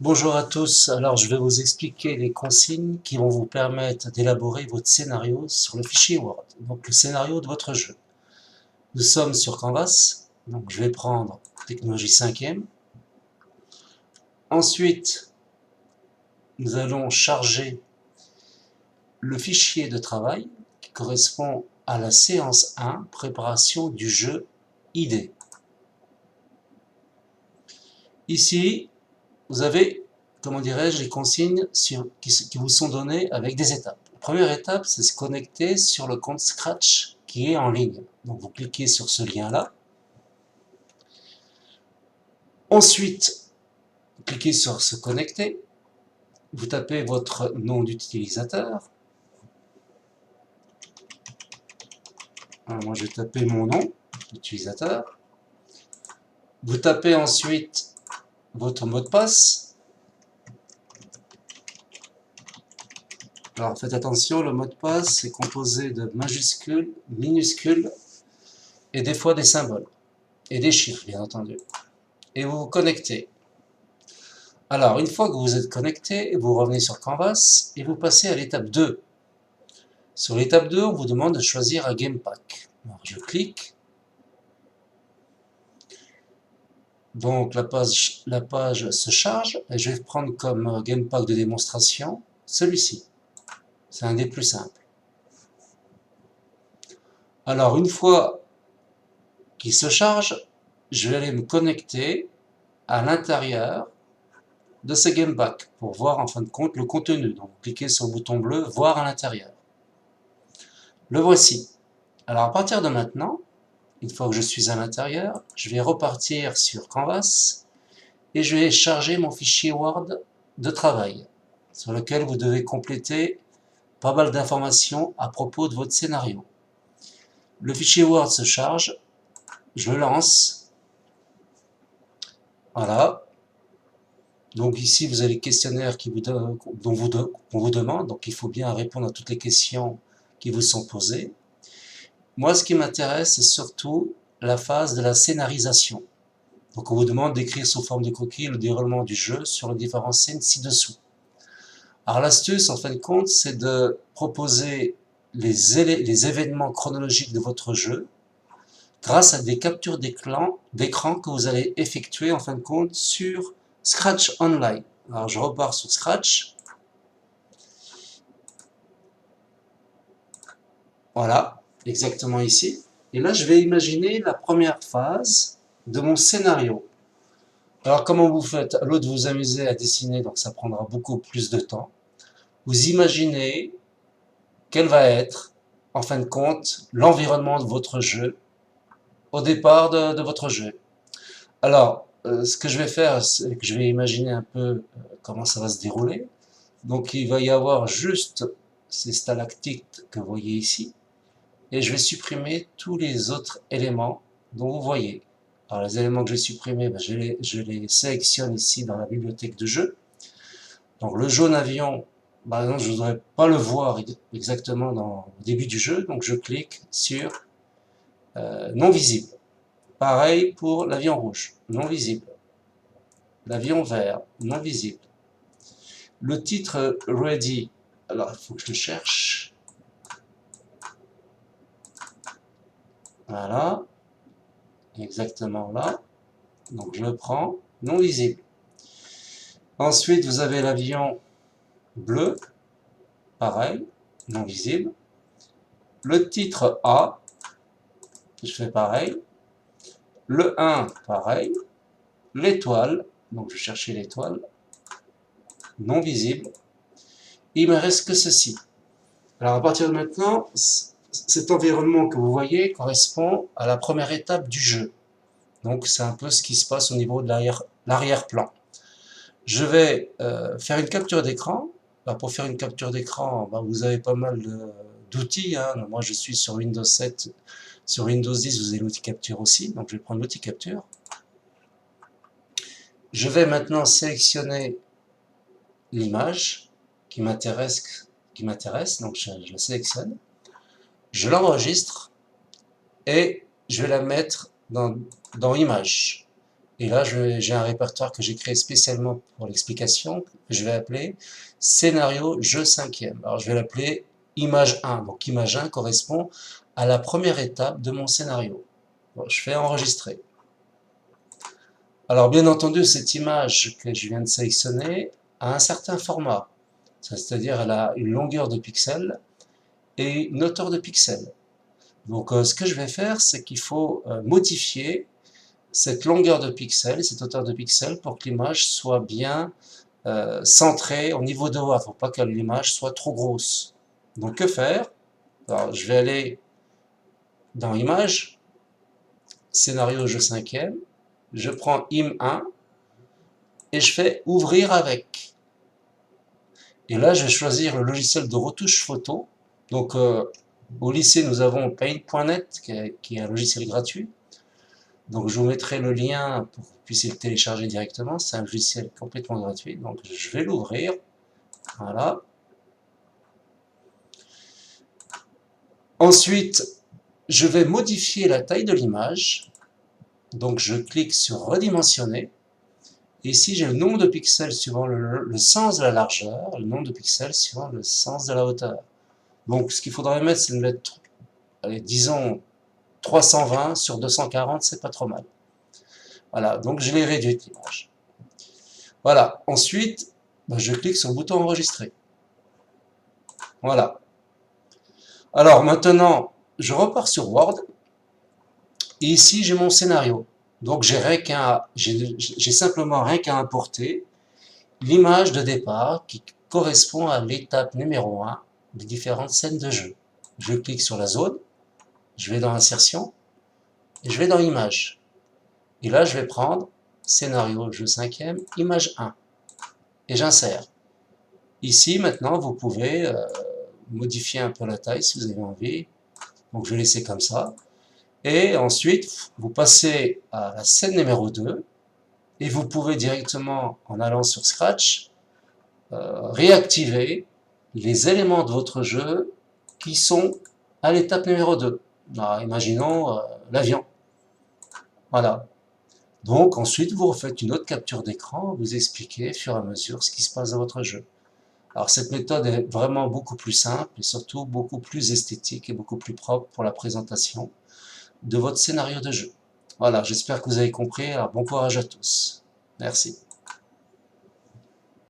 Bonjour à tous, alors je vais vous expliquer les consignes qui vont vous permettre d'élaborer votre scénario sur le fichier Word, donc le scénario de votre jeu. Nous sommes sur Canvas, donc je vais prendre technologie 5e. Ensuite, nous allons charger le fichier de travail qui correspond à la séance 1, préparation du jeu ID. Ici, vous avez, comment dirais-je, les consignes qui vous sont données avec des étapes. La première étape, c'est se connecter sur le compte Scratch qui est en ligne. Donc vous cliquez sur ce lien-là. Ensuite, vous cliquez sur se connecter. Vous tapez votre nom d'utilisateur. Alors moi, je vais taper mon nom d'utilisateur. Vous tapez ensuite votre mot de passe. Alors faites attention, le mot de passe est composé de majuscules, minuscules et des fois des symboles. Et des chiffres, bien entendu. Et vous vous connectez. Alors, une fois que vous êtes connecté, vous revenez sur Canvas et vous passez à l'étape 2. Sur l'étape 2, on vous demande de choisir un Game Pack. Alors, je clique. Donc, la page se charge et je vais prendre comme Game Pack de démonstration celui-ci. C'est un des plus simples. Alors, une fois qu'il se charge, je vais aller me connecter à l'intérieur de ce Game Pack pour voir en fin de compte le contenu. Donc, vous cliquez sur le bouton bleu, voir à l'intérieur. Le voici. Alors à partir de maintenant, une fois que je suis à l'intérieur, je vais repartir sur Canvas et je vais charger mon fichier Word de travail sur lequel vous devez compléter pas mal d'informations à propos de votre scénario. Le fichier Word se charge, je le lance. Voilà. Donc ici, vous avez le questionnaire qu'on vous demande, donc il faut bien répondre à toutes les questions qui vous sont posées. Moi, ce qui m'intéresse, c'est surtout la phase de la scénarisation. Donc on vous demande d'écrire sous forme de coquille le déroulement du jeu sur les différentes scènes ci-dessous. Alors l'astuce, en fin de compte, c'est de proposer les événements chronologiques de votre jeu grâce à des captures d'écran que vous allez effectuer, en fin de compte, sur Scratch Online. Alors je repars sur Scratch. Voilà, exactement ici. Et là, je vais imaginer la première phase de mon scénario. Alors comment vous faites? À l'autre, vous amusez à dessiner, donc ça prendra beaucoup plus de temps. Vous imaginez quel va être, en fin de compte, l'environnement de votre jeu au départ de votre jeu. Alors, ce que je vais faire, c'est que je vais imaginer un peu comment ça va se dérouler. Donc il va y avoir juste ces stalactites que vous voyez ici, et je vais supprimer tous les autres éléments dont vous voyez. Alors les éléments que j'ai supprimés, ben, je les sélectionne ici dans la bibliothèque de jeu. Donc le jaune avion, par exemple, je ne voudrais pas le voir exactement dans le début du jeu, donc je clique sur non visible. Pareil pour l'avion rouge, non visible. L'avion vert, non visible. Le titre ready, alors il faut que je le cherche. Voilà, exactement là. Donc je le prends, non visible. Ensuite, vous avez l'avion bleu, pareil, non visible. Le titre A, je fais pareil. Le 1, pareil. L'étoile, donc je cherchais l'étoile, non visible. Il me reste que ceci. Alors à partir de maintenant, cet environnement que vous voyez correspond à la première étape du jeu. Donc c'est un peu ce qui se passe au niveau de l'arrière-plan. Je vais faire une capture d'écran. Pour faire une capture d'écran, vous avez pas mal d'outils. Moi je suis sur Windows 7. Sur Windows 10, vous avez l'outil capture aussi. Donc je vais prendre l'outil capture. Je vais maintenant sélectionner l'image qui m'intéresse, donc je la sélectionne, je l'enregistre et je vais la mettre dans Images. Et là, j'ai un répertoire que j'ai créé spécialement pour l'explication, que je vais appeler scénario jeu cinquième. Alors, je vais l'appeler image 1. Donc, image 1 correspond à la première étape de mon scénario. Bon, je fais enregistrer. Alors, bien entendu, cette image que je viens de sélectionner a un certain format. C'est-à-dire, elle a une longueur de pixels et une hauteur de pixels. Donc, ce que je vais faire, c'est qu'il faut modifier cette longueur de pixels, cette hauteur de pixels pour que l'image soit bien centrée au niveau de haut. Il ne faut pas que l'image soit trop grosse. Donc que faire? Alors, je vais aller dans Image, Scénario jeu cinquième, je prends Im1 et je fais Ouvrir avec. Et là, je vais choisir le logiciel de retouche photo. Donc au lycée, nous avons Paint.net qui est un logiciel gratuit. Donc je vous mettrai le lien pour que vous puissiez le télécharger directement. C'est un logiciel complètement gratuit. Donc je vais l'ouvrir. Voilà. Ensuite, je vais modifier la taille de l'image. Donc je clique sur redimensionner. Et ici, j'ai le nombre de pixels suivant le sens de la largeur, le nombre de pixels suivant le sens de la hauteur. Donc ce qu'il faudrait mettre, c'est de mettre, allez, disons 320 sur 240, c'est pas trop mal. Voilà, donc je l'ai réduite l'image. Voilà, ensuite, je clique sur le bouton enregistrer. Voilà. Alors maintenant, je repars sur Word. Et ici, j'ai mon scénario. Donc j'ai simplement rien qu'à importer l'image de départ qui correspond à l'étape numéro 1 des différentes scènes de jeu. Je clique sur la zone, je vais dans Insertion, et je vais dans Images. Et là, je vais prendre Scénario jeu cinquième, image 1. Et j'insère. Ici, maintenant, vous pouvez modifier un peu la taille si vous avez envie. Donc, je vais laisser comme ça. Et ensuite, vous passez à la scène numéro 2. Et vous pouvez directement, en allant sur Scratch, réactiver les éléments de votre jeu qui sont à l'étape numéro 2. Alors, imaginons l'avion. Voilà. Donc ensuite, vous refaites une autre capture d'écran, vous expliquez au fur et à mesure ce qui se passe dans votre jeu. Alors cette méthode est vraiment beaucoup plus simple et surtout beaucoup plus esthétique et beaucoup plus propre pour la présentation de votre scénario de jeu. Voilà, j'espère que vous avez compris. Alors bon courage à tous. Merci.